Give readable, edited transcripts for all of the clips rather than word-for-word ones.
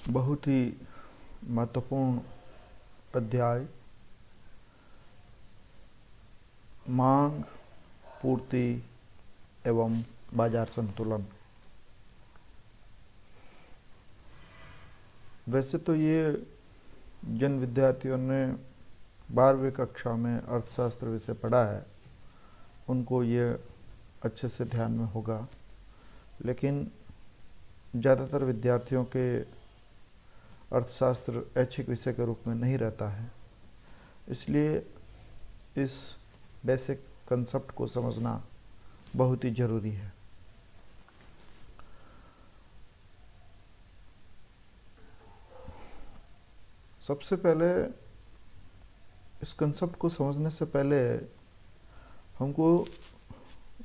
बहुत ही महत्वपूर्ण अध्याय मांग, पूर्ति एवं बाजार संतुलन। वैसे तो ये जिन विद्यार्थियों ने 12वीं कक्षा में अर्थशास्त्र विषय पढ़ा है उनको ये अच्छे से ध्यान में होगा, लेकिन ज़्यादातर विद्यार्थियों के अर्थशास्त्र ऐच्छिक विषय के रूप में नहीं रहता है। इसलिए इस बेसिक कंसेप्ट को समझना बहुत ही ज़रूरी है। सबसे पहले इस कंसेप्ट को समझने से पहले हमको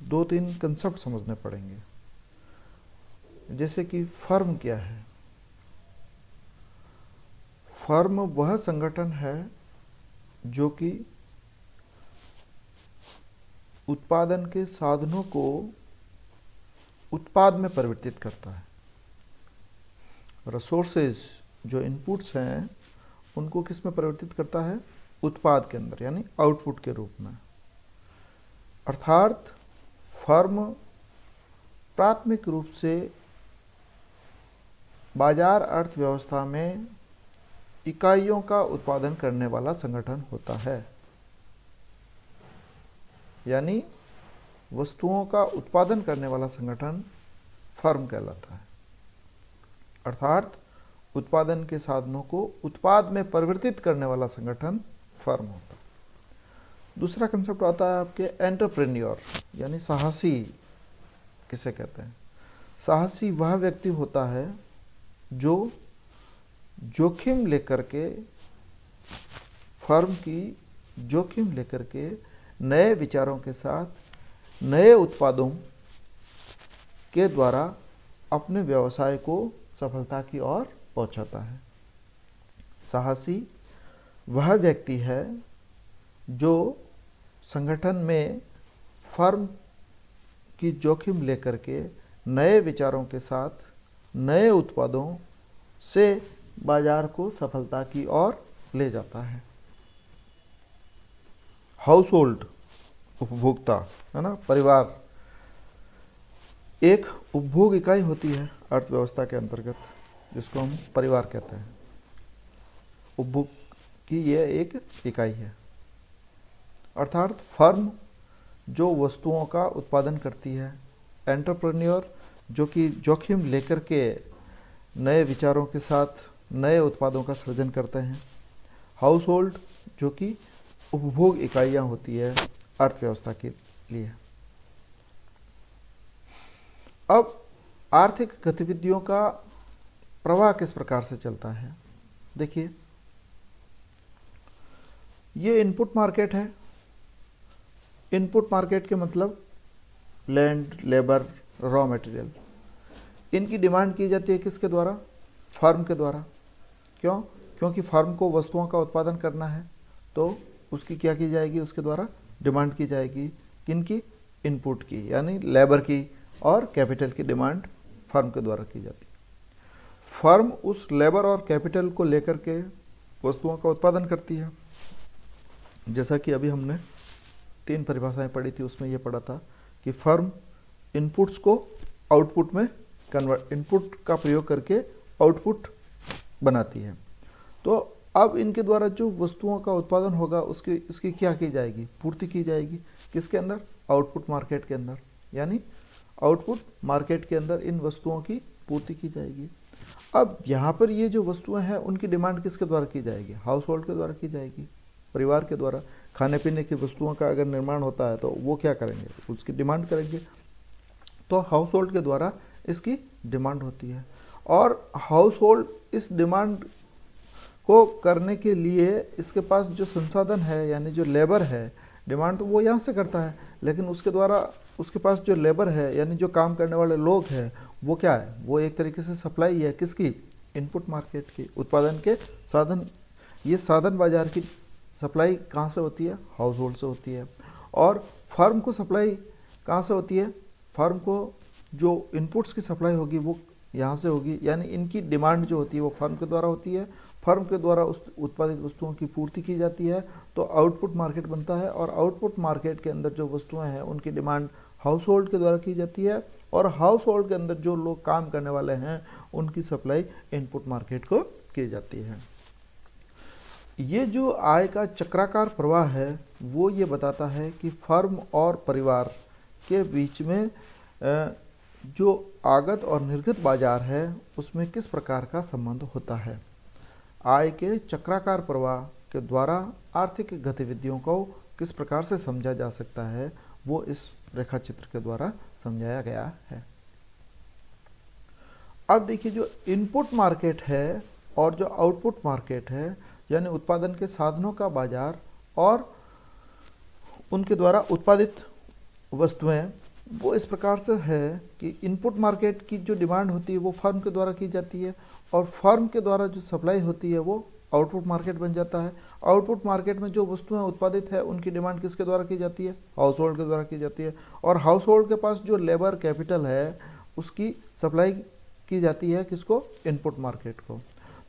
2-3 कंसेप्ट समझने पड़ेंगे। जैसे कि फर्म क्या है। फर्म वह संगठन है जो कि उत्पादन के साधनों को उत्पाद में परिवर्तित करता है। रिसोर्सेज जो इनपुट्स हैं उनको किस में परिवर्तित करता है? उत्पाद के अंदर, यानी आउटपुट के रूप में। अर्थात फर्म प्राथमिक रूप से बाजार अर्थव्यवस्था में इकाइयों का उत्पादन करने वाला संगठन होता है, यानी वस्तुओं का उत्पादन करने वाला संगठन फर्म कहलाता है। अर्थात उत्पादन के साधनों को उत्पाद में परिवर्तित करने वाला संगठन फर्म होता है। दूसरा कंसेप्ट आता है आपके एंटरप्रेन्योर, यानी साहसी किसे कहते हैं। साहसी वह व्यक्ति होता है जो जोखिम लेकर के, फर्म की जोखिम लेकर के नए विचारों के साथ नए उत्पादों के द्वारा अपने व्यवसाय को सफलता की ओर पहुंचाता है। साहसी वह व्यक्ति है जो संगठन में फर्म की जोखिम लेकर के नए विचारों के साथ नए उत्पादों से बाजार को सफलता की ओर ले जाता है। हाउस होल्ड, उपभोक्ता है ना, परिवार एक उपभोग इकाई होती है अर्थव्यवस्था के अंतर्गत, जिसको हम परिवार कहते हैं। उपभोग की यह एक इकाई है। अर्थात फर्म जो वस्तुओं का उत्पादन करती है, एंटरप्रेन्योर जो कि जोखिम लेकर के नए विचारों के साथ नए उत्पादों का सृजन करते हैं। हाउस होल्ड जो कि उपभोग इकाइयाँ होती है अर्थव्यवस्था के लिए। अब आर्थिक गतिविधियों का प्रवाह किस प्रकार से चलता है। देखिए, ये इनपुट मार्केट है। इनपुट मार्केट के मतलब लैंड, लेबर, रॉ मटेरियल, इनकी डिमांड की जाती है किसके द्वारा? फर्म के द्वारा। क्यों? क्योंकि फर्म को वस्तुओं का उत्पादन करना है, तो उसकी क्या की जाएगी? उसके द्वारा डिमांड की जाएगी। किनकी? इनपुट की, यानी लेबर की और कैपिटल की डिमांड फर्म के द्वारा की जाती है। फर्म उस लेबर और कैपिटल को लेकर के वस्तुओं का उत्पादन करती है। जैसा कि अभी हमने 3 परिभाषाएं पढ़ी थी, उसमें यह पढ़ा था कि फर्म इनपुट्स को आउटपुट में कन्वर्ट, इनपुट का प्रयोग करके आउटपुट बनाती है। तो अब इनके द्वारा जो वस्तुओं का उत्पादन होगा उसकी क्या की जाएगी? पूर्ति की जाएगी। किसके अंदर? आउटपुट मार्केट के अंदर, यानी आउटपुट मार्केट के अंदर इन वस्तुओं की पूर्ति की जाएगी। अब यहाँ पर ये जो वस्तुएं हैं उनकी डिमांड किसके द्वारा की जाएगी? हाउस होल्ड के द्वारा की जाएगी, परिवार के द्वारा। खाने पीने की वस्तुओं का अगर निर्माण होता है तो वो क्या करेंगे? उसकी डिमांड करेंगे। तो हाउस होल्ड के द्वारा इसकी डिमांड होती है, और हाउस होल्ड इस डिमांड को करने के लिए इसके पास जो संसाधन है, यानी जो लेबर है, डिमांड तो वो यहाँ से करता है, लेकिन उसके द्वारा उसके पास जो लेबर है, यानी जो काम करने वाले लोग हैं, वो क्या है? वो एक तरीके से सप्लाई है किसकी? इनपुट मार्केट की, उत्पादन के साधन। ये साधन बाजार की सप्लाई कहाँ से होती है? हाउस होल्ड से होती है। और फर्म को सप्लाई कहाँ से होती है? फर्म को जो इनपुट्स की सप्लाई होगी वो यहाँ से होगी, यानी इनकी डिमांड जो होती है वो फर्म के द्वारा होती है, फर्म के द्वारा उस उत्पादित वस्तुओं की पूर्ति की जाती है, तो आउटपुट मार्केट बनता है। और आउटपुट मार्केट के अंदर जो वस्तुएं हैं उनकी डिमांड हाउस होल्ड के द्वारा की जाती है, और हाउस होल्ड के अंदर जो लोग काम करने वाले हैं उनकी सप्लाई इनपुट मार्केट को की जाती है। ये जो आय का चक्राकार प्रवाह है वो ये बताता है कि फर्म और परिवार के बीच में जो आगत और निर्गत बाजार है उसमें किस प्रकार का संबंध होता है। आय के चक्राकार प्रवाह के द्वारा आर्थिक गतिविधियों को किस प्रकार से समझा जा सकता है वो इस रेखा चित्र के द्वारा समझाया गया है। अब देखिए, जो इनपुट मार्केट है और जो आउटपुट मार्केट है, यानी उत्पादन के साधनों का बाजार और उनके द्वारा उत्पादित वस्तुएं, वो इस प्रकार से है कि इनपुट मार्केट की जो डिमांड होती है वो फर्म के द्वारा की जाती है, और फर्म के द्वारा जो सप्लाई होती है वो आउटपुट मार्केट बन जाता है। आउटपुट मार्केट में जो वस्तुएं उत्पादित है उनकी डिमांड किसके द्वारा की जाती है, हाउस होल्ड के द्वारा की जाती है, और हाउस होल्ड के पास जो लेबर कैपिटल है उसकी सप्लाई की जाती है किसको, इनपुट मार्केट को।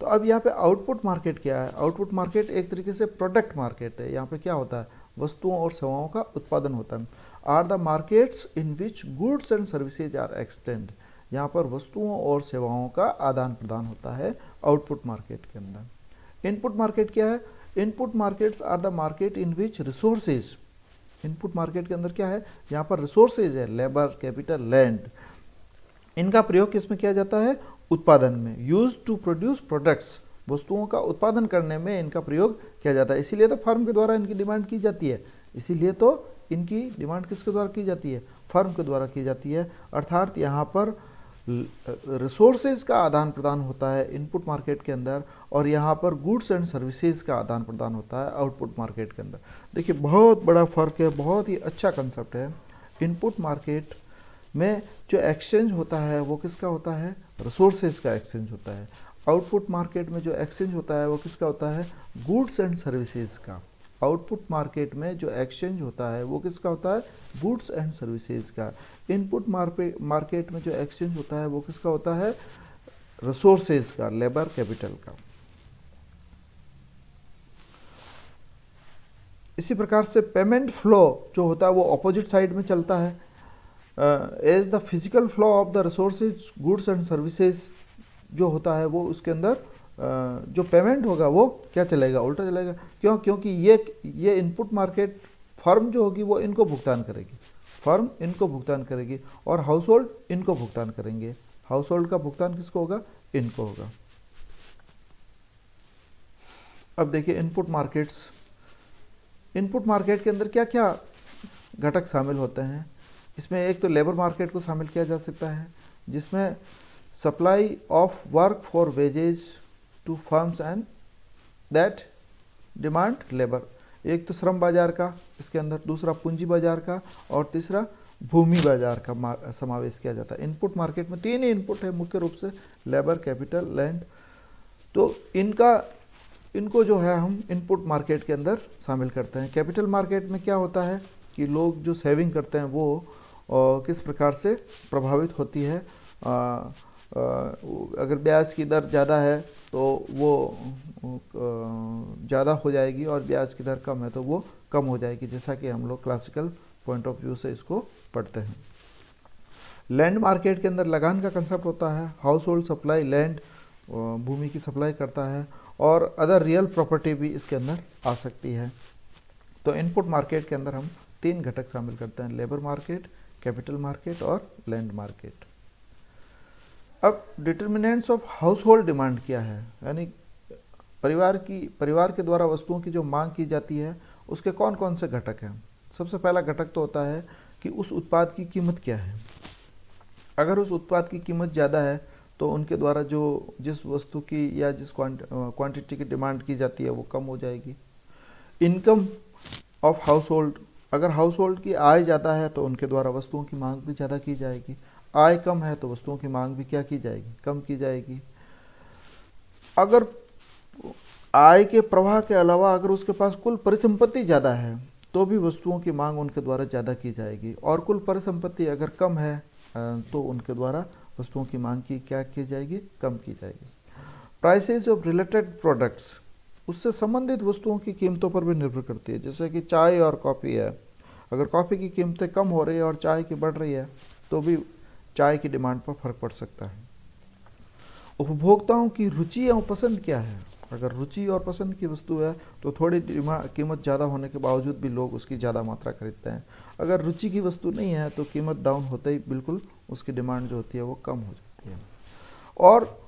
तो अब यहाँ पे आउटपुट मार्केट क्या है, आउटपुट मार्केट एक तरीके से प्रोडक्ट मार्केट है। यहाँ पे क्या होता है, वस्तुओं और सेवाओं का उत्पादन होता है। Are the markets in which goods and services are extend, यहाँ पर वस्तुओं और सेवाओं का आदान प्रदान होता है आउटपुट मार्केट के अंदर। इनपुट मार्केट क्या है, input markets are the market in which resources, input market के अंदर क्या है, यहाँ पर रिसोर्सेज है, लेबर कैपिटल लैंड, इनका प्रयोग किसमें किया जाता है, उत्पादन में। यूज टू प्रोड्यूस प्रोडक्ट्स, वस्तुओं का उत्पादन करने में इनका प्रयोग किया जाता है। इसीलिए तो फर्म के द्वारा इनकी डिमांड की जाती है, इसीलिए तो इनकी डिमांड किसके द्वारा की जाती है, फर्म के द्वारा की जाती है। अर्थात यहाँ पर रिसोर्सेज का आदान प्रदान होता है इनपुट मार्केट के अंदर, और यहाँ पर गुड्स एंड सर्विसेज का आदान प्रदान होता है आउटपुट मार्केट के अंदर। देखिए, बहुत बड़ा फर्क है, बहुत ही अच्छा कंसेप्ट है। इनपुट मार्केट में जो एक्सचेंज होता है वो किसका होता है, रिसोर्सेज का एक्सचेंज होता है। आउटपुट मार्केट में जो एक्सचेंज होता है वो किसका होता है, गुड्स एंड सर्विसेज का। आउटपुट मार्केट में जो एक्सचेंज होता है वो किसका होता है, गुड्स एंड सर्विसेज का। इनपुट मार्केट में जो एक्सचेंज होता है वो किसका होता है, रिसोर्सेज का, लेबर कैपिटल का। इसी प्रकार से पेमेंट फ्लो जो होता है वो ऑपोजिट साइड में चलता है। As the physical flow of the resources goods and services जो होता है वो उसके अंदर जो पेमेंट होगा वो क्या चलेगा, उल्टा चलेगा। क्यों, क्योंकि ये इनपुट मार्केट फर्म जो होगी वो इनको भुगतान करेगी, फर्म इनको भुगतान करेगी, और हाउस होल्ड इनको भुगतान करेंगे। हाउस होल्ड का भुगतान किसको होगा, इनको होगा। अब देखिए इनपुट मार्केट्स, इनपुट मार्केट के अंदर क्या क्या घटक शामिल होते हैं। इसमें एक तो लेबर मार्केट को शामिल किया जा सकता है, जिसमें supply of work for wages to firms and that demand labour. एक तो श्रम बाजार का इसके अंदर, दूसरा पूंजी बाजार का, और तीसरा भूमि बाजार का समावेश किया जाता है। इनपुट मार्केट में तीन ही इनपुट है मुख्य रूप से, लेबर कैपिटल लैंड। तो इनको जो है हम इनपुट मार्केट के अंदर शामिल करते हैं। कैपिटल मार्केट में क्या होता है कि लोग जो सेविंग करते हैं वो किस प्रकार से प्रभावित होती है। अगर ब्याज की दर ज़्यादा है तो वो ज़्यादा हो जाएगी, और ब्याज की दर कम है तो वो कम हो जाएगी, जैसा कि हम लोग क्लासिकल पॉइंट ऑफ व्यू से इसको पढ़ते हैं। लैंड मार्केट के अंदर लगान का कंसेप्ट होता है। हाउस होल्ड सप्लाई लैंड, भूमि की सप्लाई करता है, और अदर रियल प्रॉपर्टी भी इसके अंदर आ सकती है। तो इनपुट मार्केट के अंदर हम तीन घटक शामिल करते हैं, लेबर मार्केट, कैपिटल मार्केट और लैंड मार्केट। अब determinants of house hold demand क्या है, यानी परिवार के द्वारा वस्तुओं की जो मांग की जाती है उसके कौन कौन से घटक हैं। सबसे पहला घटक तो होता है कि उस उत्पाद की कीमत क्या है। अगर उस उत्पाद की कीमत ज़्यादा है तो उनके द्वारा जिस वस्तु की या जिस क्वांटिटी की डिमांड की जाती है वो कम हो जाएगी। इनकम ऑफ हाउस होल्ड, अगर हाउस होल्ड की आय ज़्यादा है तो उनके द्वारा वस्तुओं की मांग भी ज़्यादा की जाएगी। आय कम है तो वस्तुओं की मांग भी क्या की जाएगी, कम की जाएगी। अगर आय के प्रवाह के अलावा अगर उसके पास कुल परिसंपत्ति ज़्यादा है तो भी वस्तुओं की मांग उनके द्वारा ज़्यादा की जाएगी, और कुल परिसंपत्ति अगर कम है तो उनके द्वारा वस्तुओं की मांग की क्या की जाएगी, कम की जाएगी। प्राइसेज ऑफ रिलेटेड प्रोडक्ट्स, उससे संबंधित वस्तुओं की कीमतों पर भी निर्भर करती है। जैसे कि चाय और कॉफ़ी है, अगर कॉफ़ी की कीमतें कम हो रही है और चाय की बढ़ रही है तो भी चाय की डिमांड पर फर्क पड़ सकता है। उपभोक्ताओं की रुचि एवं पसंद क्या है, अगर रुचि और पसंद की वस्तु है तो थोड़ी कीमत ज़्यादा होने के बावजूद भी लोग उसकी ज़्यादा मात्रा खरीदते हैं। अगर रुचि की वस्तु नहीं है तो कीमत डाउन होते ही बिल्कुल उसकी डिमांड जो होती है वो कम हो जाती है। और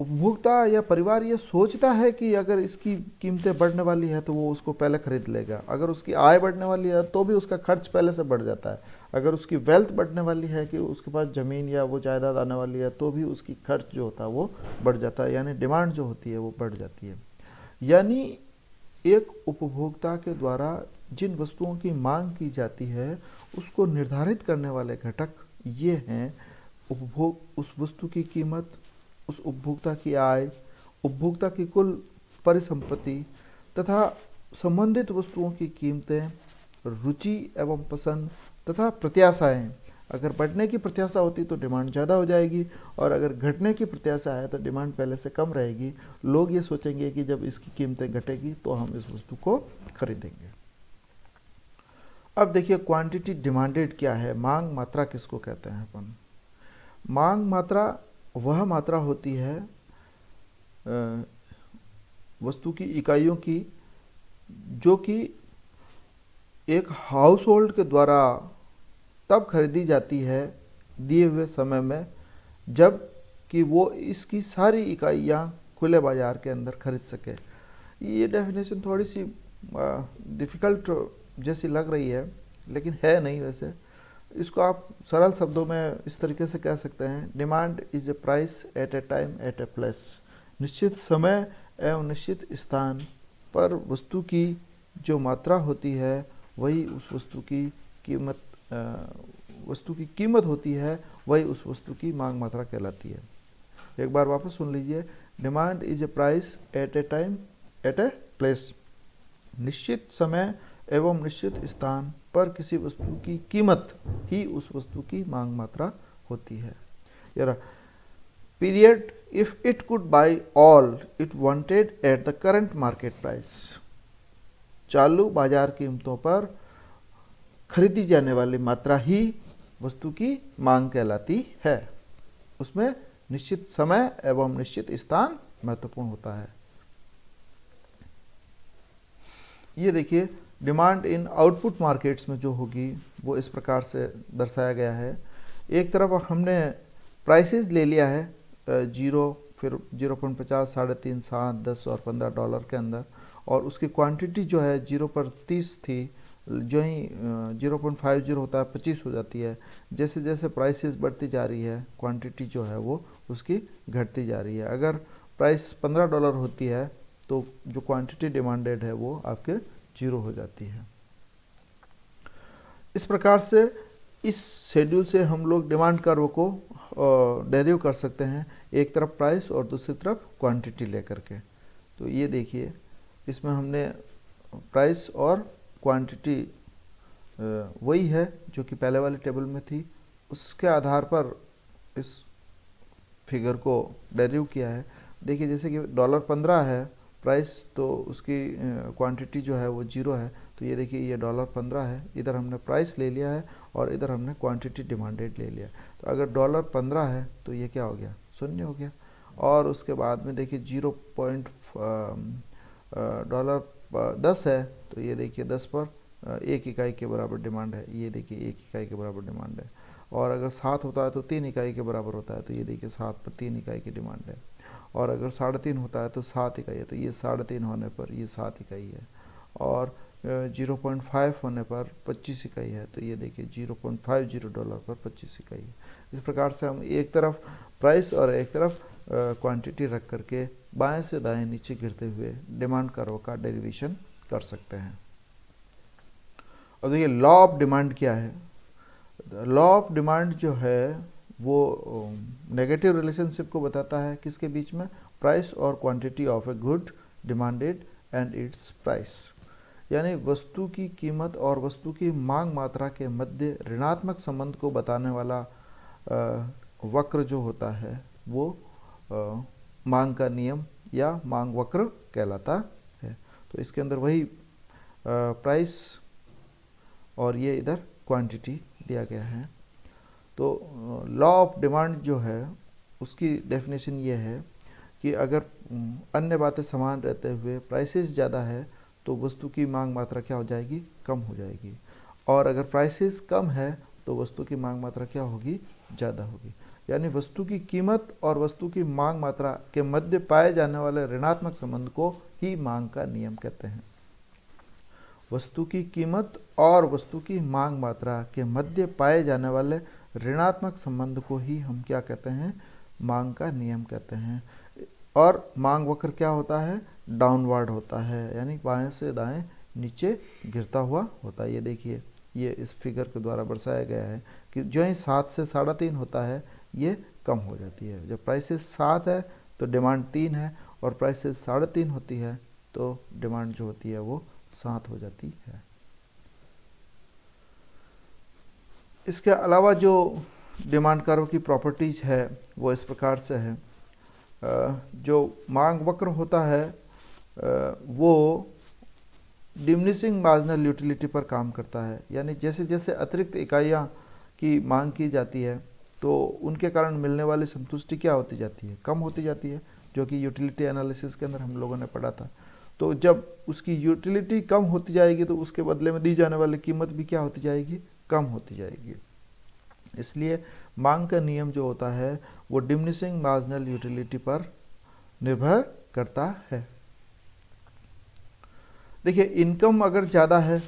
उपभोक्ता या परिवार ये सोचता है कि अगर इसकी कीमतें बढ़ने वाली है तो वो उसको पहले खरीद लेगा। अगर उसकी आय बढ़ने वाली है तो भी उसका खर्च पहले से बढ़ जाता है। अगर उसकी वेल्थ बढ़ने वाली है कि उसके पास ज़मीन या वो जायदाद आने वाली है तो भी उसकी खर्च जो होता है वो बढ़ जाता है, यानी डिमांड जो होती है वो बढ़ जाती है। यानी एक उपभोक्ता के द्वारा जिन वस्तुओं की मांग की जाती है उसको निर्धारित करने वाले घटक ये हैं: उस वस्तु की कीमत, उस उपभोक्ता की आय, उपभोक्ता की कुल परिसंपत्ति तथा संबंधित वस्तुओं की कीमतें, रुचि एवं पसंद तथा प्रत्याशाएं। अगर बढ़ने की प्रत्याशा होती तो डिमांड ज़्यादा हो जाएगी और अगर घटने की प्रत्याशा है तो डिमांड पहले से कम रहेगी। लोग ये सोचेंगे कि जब इसकी कीमतें घटेगी तो हम इस वस्तु को खरीदेंगे। अब देखिए क्वांटिटी डिमांडेड क्या है, मांग मात्रा किसको कहते हैं अपन। मांग मात्रा वह मात्रा होती है वस्तु की इकाइयों की जो कि एक हाउस होल्ड के द्वारा तब खरीदी जाती है दिए हुए समय में जब कि वो इसकी सारी इकाइयाँ खुले बाजार के अंदर खरीद सके। ये डेफिनेशन थोड़ी सी डिफ़िकल्ट जैसी लग रही है लेकिन है नहीं। वैसे इसको आप सरल शब्दों में इस तरीके से कह सकते हैं: demand is a price at a time at a place. निश्चित समय एवं निश्चित स्थान पर वस्तु की जो मात्रा होती है वही उस वस्तु की कीमत होती है, वही उस वस्तु की मांग मात्रा कहलाती है। एक बार वापस सुन लीजिए: demand is a price at a time at a place. निश्चित समय एवं निश्चित स्थान पर किसी वस्तु की कीमत ही उस वस्तु की मांग मात्रा होती है। Period if it could bye all it wanted at the current market price. चालू बाजार कीमतों पर खरीदी जाने वाली मात्रा ही वस्तु की मांग कहलाती है। उसमें निश्चित समय एवं निश्चित स्थान महत्वपूर्ण होता है। ये देखिए डिमांड इन आउटपुट मार्केट्स में जो होगी वो इस प्रकार से दर्शाया गया है। एक तरफ हमने प्राइसेस ले लिया है 0, फिर 0.50, 3.5, 7, 10 और $15 के अंदर, और उसकी क्वांटिटी जो है 0 पर 30 थी, जो ही 0.50 होता है 25 हो जाती है। जैसे जैसे प्राइसेस बढ़ती जा रही है क्वांटिटी जो है वो उसकी घटती जा रही है। अगर प्राइस $15 होती है तो जो क्वांटिटी डिमांडेड है वो आपके 0 हो जाती है। इस प्रकार से इस शेड्यूल से हम लोग डिमांड कर्व को डेरिव कर सकते हैं, एक तरफ प्राइस और दूसरी तरफ क्वांटिटी लेकर के। तो ये देखिए इसमें हमने प्राइस और क्वांटिटी वही है जो कि पहले वाले टेबल में थी, उसके आधार पर इस फिगर को डेरिव किया है। देखिए जैसे कि $15 है प्राइस, तो उसकी क्वांटिटी जो है वो 0 है। तो ये देखिए ये $15 है, इधर हमने प्राइस ले लिया है और इधर हमने क्वांटिटी डिमांडेड ले लिया। तो अगर $15 है तो ये क्या हो गया, 0 हो गया। और उसके बाद में देखिए $10 है तो ये देखिए 10 पर 1 इकाई के बराबर डिमांड है। ये देखिए 1 इकाई के बराबर डिमांड है। और अगर 7 होता है तो 3 इकाई के बराबर होता है, तो ये देखिए 7 पर 3 इकाई की डिमांड है। और अगर 3.5 होता है तो 7 इकाई है, तो ये 3.5 होने पर ये 7 इकाई है। और 0.5 होने पर 25 इकाई है, तो ये देखिए $0.50 पर 25 इकाई है। इस प्रकार से हम एक तरफ प्राइस और एक तरफ क्वांटिटी रख करके बाएं से दाएं नीचे गिरते हुए डिमांड कर्व का डेरिवेशन कर सकते हैं। और देखिए लॉ ऑफ डिमांड क्या है। लॉ ऑफ डिमांड जो है वो नेगेटिव रिलेशनशिप को बताता है किसके बीच में, प्राइस और quantity of a good demanded and it's price. यानी वस्तु की कीमत और वस्तु की मांग मात्रा के मध्य ऋणात्मक संबंध को बताने वाला वक्र जो होता है वो मांग का नियम या मांग वक्र कहलाता है। तो इसके अंदर वही प्राइस और ये इधर क्वांटिटी दिया गया है। तो लॉ ऑफ डिमांड जो है उसकी डेफिनेशन ये है कि अगर अन्य बातें समान रहते हुए प्राइसेस ज़्यादा है तो वस्तु की मांग मात्रा क्या हो जाएगी, कम हो जाएगी, और अगर प्राइसेस कम है तो वस्तु की मांग मात्रा क्या होगी, ज़्यादा होगी। यानी वस्तु की कीमत और वस्तु की मांग मात्रा के मध्य पाए जाने वाले ऋणात्मक संबंध को ही मांग का नियम कहते हैं। वस्तु की कीमत और वस्तु की मांग मात्रा के मध्य पाए जाने वाले ऋणात्मक संबंध को ही हम क्या कहते हैं, मांग का नियम कहते हैं। और मांग वक्र क्या होता है, डाउनवर्ड होता है, यानी बाएं से दाएं नीचे गिरता हुआ होता है। ये देखिए, ये इस फिगर के द्वारा दर्शाया गया है कि जो ही 7 से 3.5 होता है ये कम हो जाती है। जब प्राइसेस 7 है तो डिमांड 3 है, और प्राइसेस 3.5 होती है तो डिमांड जो होती है वो 7 हो जाती है। इसके अलावा जो डिमांड कर्व की प्रॉपर्टीज है वो इस प्रकार से है। जो मांग वक्र होता है वो डिमिनिशिंग मार्जिनल यूटिलिटी पर काम करता है, यानी जैसे जैसे अतिरिक्त इकाइयाँ की मांग की जाती है तो उनके कारण मिलने वाली संतुष्टि क्या होती जाती है, कम होती जाती है, जो कि यूटिलिटी एनालिसिस के अंदर हम लोगों ने पढ़ा था। तो जब उसकी यूटिलिटी कम होती जाएगी तो उसके बदले में दी जाने वाली कीमत भी क्या होती जाएगी, कम होती जाएगी। इसलिए मांग का नियम जो होता है वो डिमिनिशिंग मार्जिनल यूटिलिटी पर निर्भर करता है। देखिए, इनकम अगर ज़्यादा है,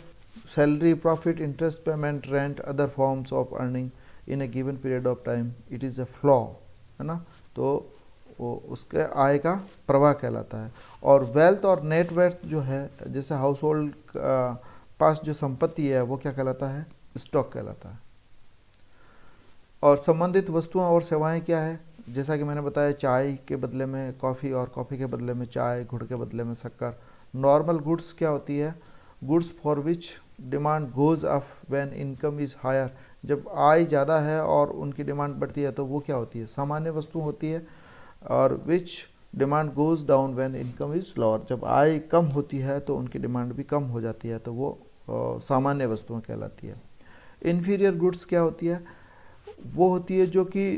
salary, profit, interest payment, rent, other forms of earning in A given period of time, it is a flaw, है ना, तो वो उसके आय का प्रवाह कहलाता है। और वेल्थ और नेट वर्थ जो है, जैसे हाउस होल्ड पास जो संपत्ति है वो क्या कहलाता है, स्टॉक कहलाता है। और संबंधित वस्तुएं और सेवाएं क्या है, जैसा कि मैंने बताया, चाय के बदले में कॉफ़ी और कॉफ़ी के बदले में चाय, गुड़ के बदले में शक्कर। नॉर्मल गुड्स क्या होती है, goods for which demand goes up when income is higher, जब आय ज़्यादा है और उनकी डिमांड बढ़ती है तो वो क्या होती है, सामान्य वस्तु होती है। और विच demand goes down when income is lower, जब आय कम होती है तो उनकी डिमांड भी कम हो जाती है, तो वो सामान्य वस्तुएं कहलाती है। इन्फीरियर गुड्स क्या होती है, वो होती है जो कि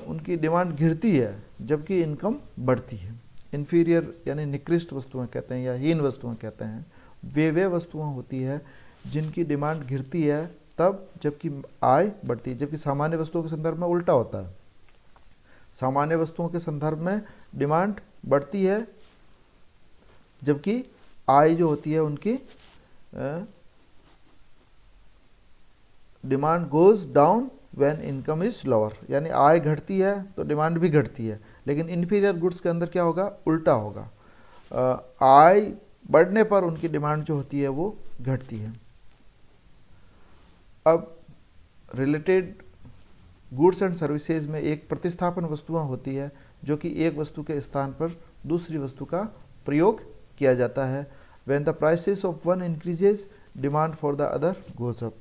उनकी डिमांड गिरती है जबकि इनकम बढ़ती है। इन्फीरियर यानी निकृष्ट वस्तुएं कहते हैं या हीन वस्तुएं कहते हैं। वे वस्तुएं होती है जिनकी डिमांड गिरती है तब जबकि आय बढ़ती है, जबकि सामान्य वस्तुओं के संदर्भ में उल्टा होता है। सामान्य वस्तुओं के संदर्भ में डिमांड बढ़ती है जबकि आय जो होती है उनकी demand goes down when income is lower, यानी आय घटती है तो डिमांड भी घटती है। लेकिन इन्फीरियर गुड्स के अंदर क्या होगा, उल्टा होगा, आय बढ़ने पर उनकी डिमांड जो होती है वो घटती है। अब रिलेटेड गुड्स एंड सर्विसेज में एक प्रतिस्थापन वस्तुएं होती है जो कि एक वस्तु के स्थान पर दूसरी वस्तु का प्रयोग किया जाता है। When the prices of one increases demand for the other goes up.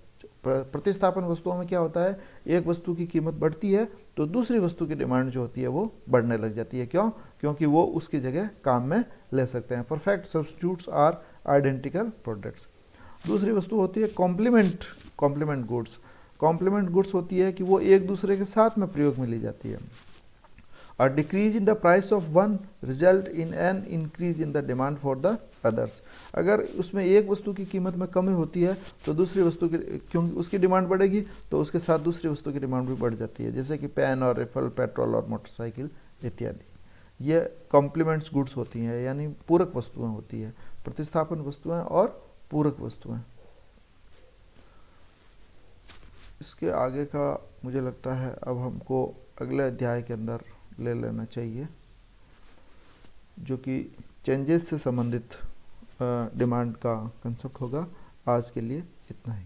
प्रतिस्थापन वस्तुओं में क्या होता है, एक वस्तु की कीमत बढ़ती है तो दूसरी वस्तु की डिमांड जो होती है वो बढ़ने लग जाती है। क्यों, क्योंकि वो उसकी जगह काम में ले सकते हैं। Perfect substitutes are identical products. दूसरी वस्तु होती है कॉम्प्लीमेंट गुड्स। कॉम्प्लीमेंट गुड्स होती है कि वो एक दूसरे के साथ में प्रयोग में ली जाती है। A decrease in the price of one result in an increase in the demand for the others। अगर उसमें एक वस्तु की कीमत में कमी होती है तो दूसरी वस्तु की, क्योंकि उसकी डिमांड बढ़ेगी तो उसके साथ दूसरी वस्तु की डिमांड भी बढ़ जाती है, जैसे कि पेन और रिफल, पेट्रोल और मोटरसाइकिल इत्यादि। ये कॉम्प्लीमेंट्स गुड्स होती हैं, यानी पूरक वस्तुएं होती है, प्रतिस्थापन वस्तुएं और पूरक वस्तुएं। इसके आगे का मुझे लगता है अब हमको अगले अध्याय के अंदर ले लेना चाहिए, जो कि चेंजेस से संबंधित डिमांड का कंसेप्ट होगा। आज के लिए इतना ही।